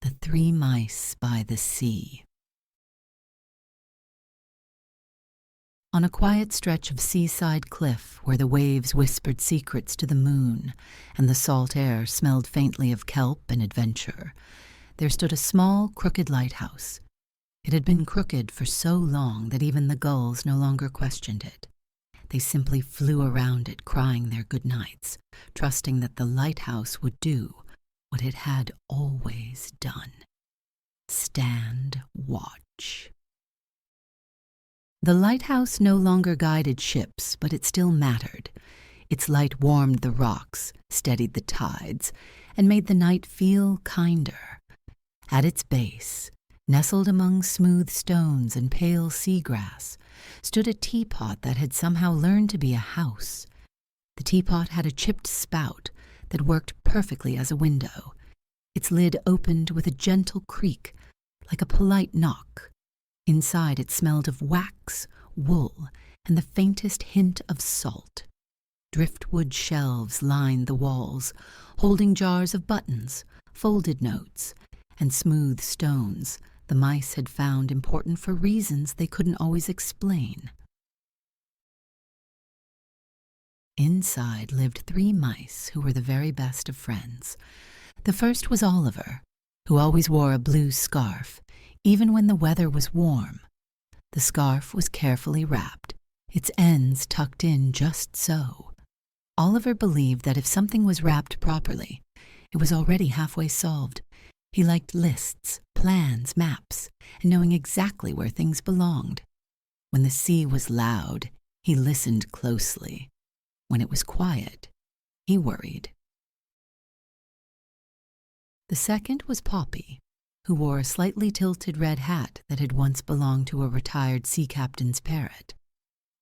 The Three Mice by the Sea. On a quiet stretch of seaside cliff where the waves whispered secrets to the moon and the salt air smelled faintly of kelp and adventure, there stood a small, crooked lighthouse. It had been crooked for so long that even the gulls no longer questioned it. They simply flew around it, crying their good nights, trusting that the lighthouse would do what it had always done: stand watch. The lighthouse no longer guided ships, but it still mattered. Its light warmed the rocks, steadied the tides, and made the night feel kinder. At its base, nestled among smooth stones and pale seagrass, stood a teapot that had somehow learned to be a house. The teapot had a chipped spout that worked perfectly as a window. Its lid opened with a gentle creak, like a polite knock. Inside it smelled of wax, wool, and the faintest hint of salt. Driftwood shelves lined the walls, holding jars of buttons, folded notes, and smooth stones the mice had found important for reasons they couldn't always explain. Inside lived 3 mice who were the very best of friends. The first was Oliver, who always wore a blue scarf, even when the weather was warm. The scarf was carefully wrapped, its ends tucked in just so. Oliver believed that if something was wrapped properly, it was already halfway solved. He liked lists, plans, maps, and knowing exactly where things belonged. When the sea was loud, he listened closely. When it was quiet, he worried. The second was Poppy, who wore a slightly tilted red hat that had once belonged to a retired sea captain's parrot.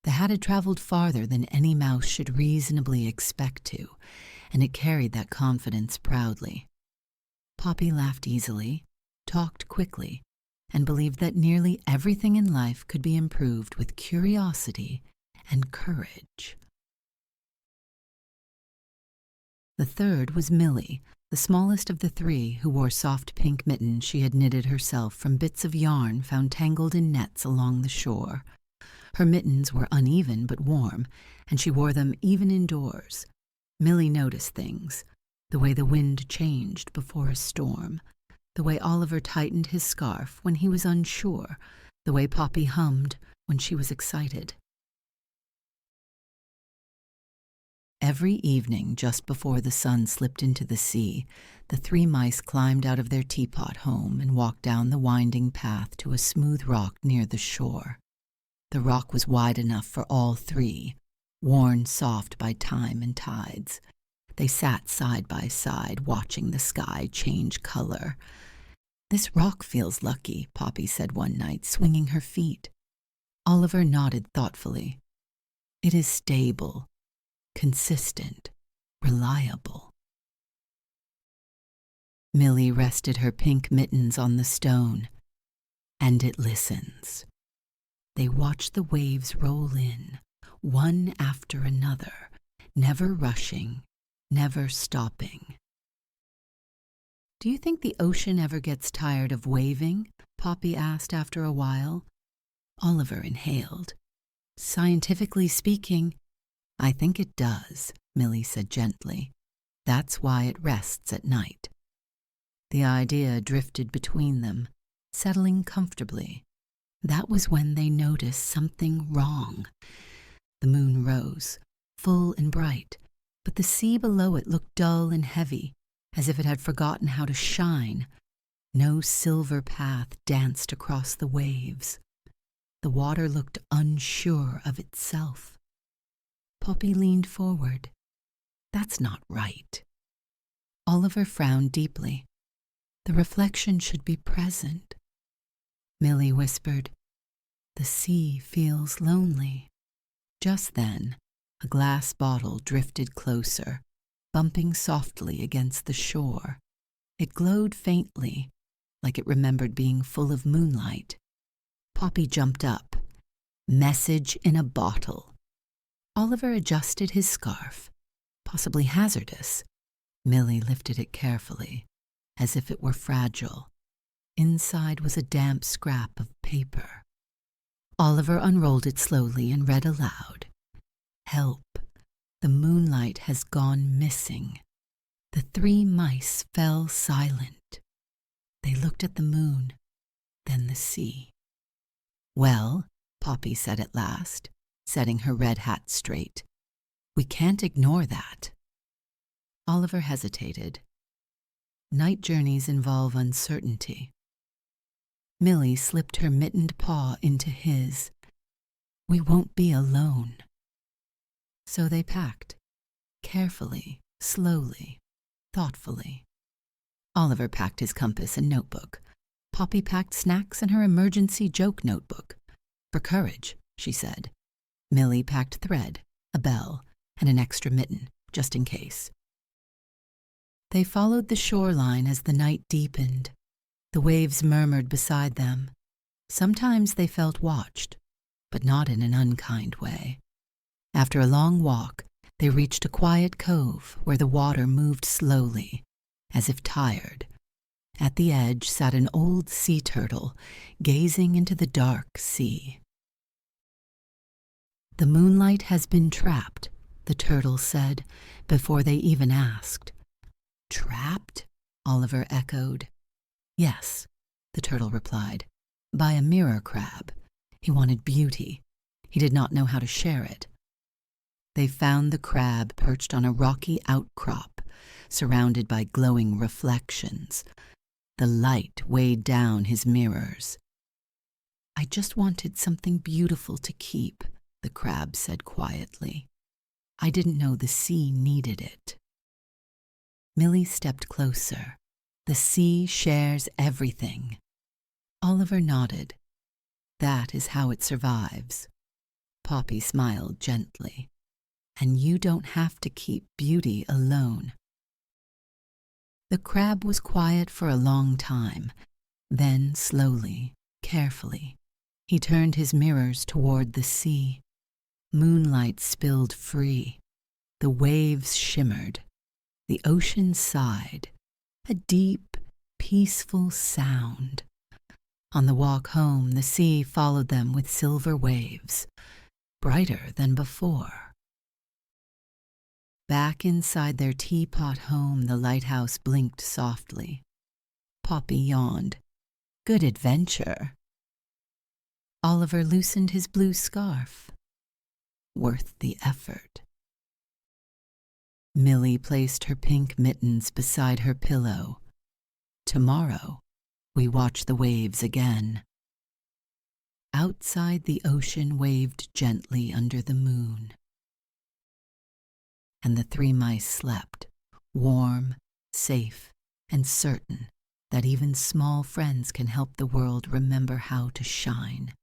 The hat had traveled farther than any mouse should reasonably expect to, and it carried that confidence proudly. Poppy laughed easily, talked quickly, and believed that nearly everything in life could be improved with curiosity and courage. The third was Millie, the smallest of the 3, who wore soft pink mittens she had knitted herself from bits of yarn found tangled in nets along the shore. Her mittens were uneven but warm, and she wore them even indoors. Millie noticed things: the way the wind changed before a storm, the way Oliver tightened his scarf when he was unsure, the way Poppy hummed when she was excited. Every evening, just before the sun slipped into the sea, the 3 mice climbed out of their teapot home and walked down the winding path to a smooth rock near the shore. The rock was wide enough for all 3, worn soft by time and tides. They sat side by side, watching the sky change color. "This rock feels lucky," Poppy said one night, swinging her feet. Oliver nodded thoughtfully. "It is stable, consistent, reliable." Millie rested her pink mittens on the stone. "And it listens." They watched the waves roll in, one after another, never rushing, never stopping. "Do you think the ocean ever gets tired of waving?" Poppy asked after a while. Oliver inhaled. "Scientifically speaking, I think it does," Millie said gently. "That's why it rests at night." The idea drifted between them, settling comfortably. That was when they noticed something wrong. The moon rose, full and bright, but the sea below it looked dull and heavy, as if it had forgotten how to shine. No silver path danced across the waves. The water looked unsure of itself. Poppy leaned forward. "That's not right." Oliver frowned deeply. "The reflection should be present." Millie whispered, "The sea feels lonely." Just then, a glass bottle drifted closer, bumping softly against the shore. It glowed faintly, like it remembered being full of moonlight. Poppy jumped up. "Message in a bottle." Oliver adjusted his scarf. Possibly hazardous. Millie lifted it carefully, as if it were fragile. Inside was a damp scrap of paper. Oliver unrolled it slowly and read aloud. "Help. The moonlight has gone missing." The 3 mice fell silent. They looked at the moon, then the sea. "Well," Poppy said at last, setting her red hat straight, "we can't ignore that." Oliver hesitated. Night journeys involve uncertainty. Millie slipped her mittened paw into his. "We won't be alone." So they packed, carefully, slowly, thoughtfully. Oliver packed his compass and notebook. Poppy packed snacks and her emergency joke notebook. "For courage," she said. Millie packed thread, a bell, and an extra mitten, just in case. They followed the shoreline as the night deepened. The waves murmured beside them. Sometimes they felt watched, but not in an unkind way. After a long walk, they reached a quiet cove where the water moved slowly, as if tired. At the edge sat an old sea turtle, gazing into the dark sea. "The moonlight has been trapped," the turtle said, before they even asked. "Trapped?" Oliver echoed. "Yes," the turtle replied, "by a mirror crab. He wanted beauty. He did not know how to share it." They found the crab perched on a rocky outcrop, surrounded by glowing reflections. The light weighed down his mirrors. "I just wanted something beautiful to keep," the crab said quietly. "I didn't know the sea needed it." Millie stepped closer. "The sea shares everything." Oliver nodded. "That is how it survives." Poppy smiled gently. "And you don't have to keep beauty alone." The crab was quiet for a long time. Then, slowly, carefully, he turned his mirrors toward the sea. Moonlight spilled free. The waves shimmered. The ocean sighed. A deep, peaceful sound. On the walk home, the sea followed them with silver waves, brighter than before. Back inside their teapot home, the lighthouse blinked softly. Poppy yawned. "Good adventure." Oliver loosened his blue scarf. "Worth the effort." Millie placed her pink mittens beside her pillow. "Tomorrow, we watch the waves again." Outside, the ocean waved gently under the moon. And the 3 mice slept, warm, safe, and certain that even small friends can help the world remember how to shine.